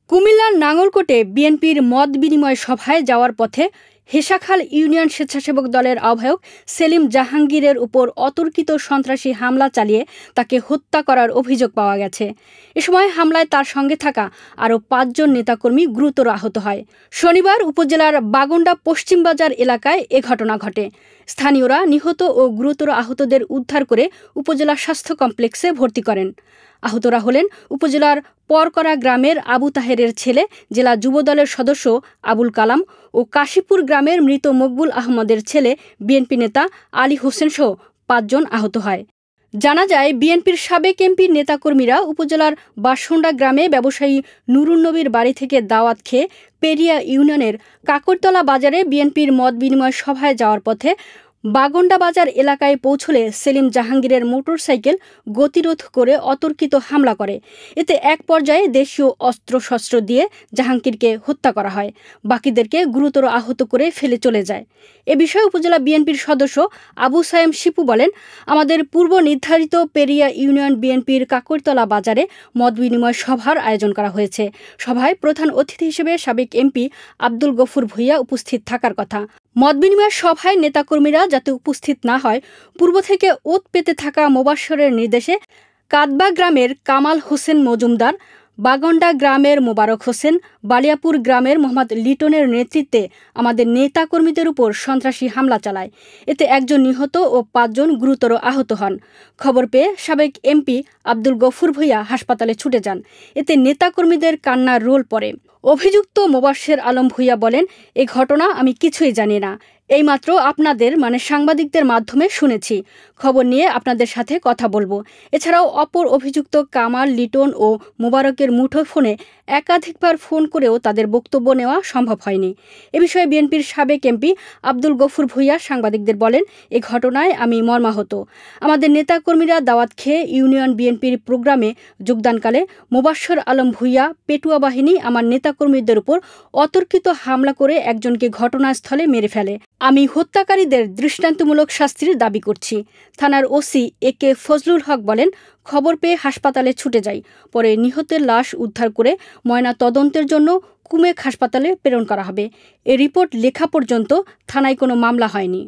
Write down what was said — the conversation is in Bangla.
কুমিল্লার নাঙ্গলকোটে বিএনপির মত বিনিময় সভায় যাওয়ার পথে হেসাখাল ইউনিয়ন স্বেচ্ছাসেবক দলের আহ্বায়ক সেলিম জাহাঙ্গীরের উপর অতর্কিত সন্ত্রাসী হামলা চালিয়ে তাকে হত্যা করার অভিযোগ পাওয়া গেছে। এ সময় হামলায় তার সঙ্গে থাকা আরও ৫ জন নেতাকর্মী গুরুতর আহত হয়। শনিবার উপজেলার বাগন্ডা পশ্চিম বাজার এলাকায় এ ঘটনা ঘটে। স্থানীয়রা নিহত ও গুরুতর আহতদের উদ্ধার করে উপজেলা স্বাস্থ্য কমপ্লেক্সে ভর্তি করেন। আহতরা হলেন উপজেলার পরকরা গ্রামের আবু তাহেরের ছেলে, জেলা যুবদলের সদস্য আবুল কালাম ও কাশীপুর গ্রামের মৃত মকবুল আহমদের ছেলে বিএনপি নেতা আলী হোসেন সহ ৫ জন আহত হয়। জানা যায়, বিএনপির সাবেক এমপির নেতাকর্মীরা উপজেলার বাসন্ডা গ্রামে ব্যবসায়ী নুরুন নবীর বাড়ি থেকে দাওয়াত খেয়ে পেরিয়া ইউনিয়নের কাকরতলা বাজারে বিএনপির মত বিনিময় সভায় যাওয়ার পথে বাগন্ডা বাজার এলাকায় পৌঁছলে সেলিম জাহাঙ্গীরের মোটরসাইকেল গতিরোধ করে অতর্কিত হামলা করে। এতে এক পর্যায়ে দেশীয় অস্ত্রশস্ত্র দিয়ে জাহাঙ্গীরকে হত্যা করা হয়। বাকিদেরকে গুরুতর আহত করে ফেলে চলে যায়। এ বিষয়ে উপজেলা বিএনপির সদস্য আবু সায়েম শিপু বলেন, আমাদের পূর্ব নির্ধারিত পেরিয়া ইউনিয়ন বিএনপির কাকরতলা বাজারে মত বিনিময় সভার আয়োজন করা হয়েছে। সভায় প্রধান অতিথি হিসেবে সাবেক এমপি আব্দুল গফুর ভূঁইয়া উপস্থিত থাকার কথা। মত বিনিময় সভায় নেতাকর্মীরা যাতে উপস্থিত না হয়, পূর্ব থেকে ওত পেতে থাকা মোবাশ্বরের নির্দেশে কাদবা গ্রামের কামাল হোসেন মজুমদার, বাগন্ডা গ্রামের মোবারক হোসেন, বালিয়াপুর গ্রামের মোহাম্মদ লিটনের নেতৃত্বে আমাদের নেতাকর্মীদের উপর সন্ত্রাসী হামলা চালায়। এতে ১ জন নিহত ও ৫ জন গুরুতর আহত হন। খবর পেয়ে সাবেক এমপি আব্দুল গফুর ভূঁইয়া হাসপাতালে ছুটে যান। এতে নেতাকর্মীদের কান্নার রোল পড়ে। অভিযুক্ত মোবাশ্বের আলম ভূঁইয়া বলেন, এ ঘটনা আমি কিছুই জানি না, এইমাত্র আপনাদের সাংবাদিকদের মাধ্যমে শুনেছি। খবর নিয়ে আপনাদের সাথে কথা বলবো। এছাড়াও অপর অভিযুক্ত কামাল, লিটন ও মোবারকের মুঠোফোনে একাধিকবার ফোন করেও তাদের বক্তব্য নেওয়া সম্ভব হয়নি। এ বিষয়ে বিএনপির সাবেক এমপি আব্দুল গফুর ভূঁইয়া সাংবাদিকদের বলেন, এ ঘটনায় আমি মর্মাহত। আমাদের নেতাকর্মীরা দাওয়াত খেয়ে ইউনিয়ন বিএনপির প্রোগ্রামে যোগদানকালে মোবাশ্বের আলম ভূঁইয়া পেটুয়া বাহিনী আমার নেতাকর্মীদের উপর অতর্কিত হামলা করে একজনকে ঘটনাস্থলে মেরে ফেলে। আমি হত্যাকারীদের দৃষ্টান্তমূলক শাস্তির দাবি করছি। থানার ওসি একে ফজলুল হক বলেন, খবর পেয়ে হাসপাতালে ছুটে যাই। পরে নিহতের লাশ উদ্ধার করে ময়না তদন্তের জন্য কুমেক হাসপাতালে প্রেরণ করা হবে। এ রিপোর্ট লেখা পর্যন্ত থানায় কোনো মামলা হয়নি।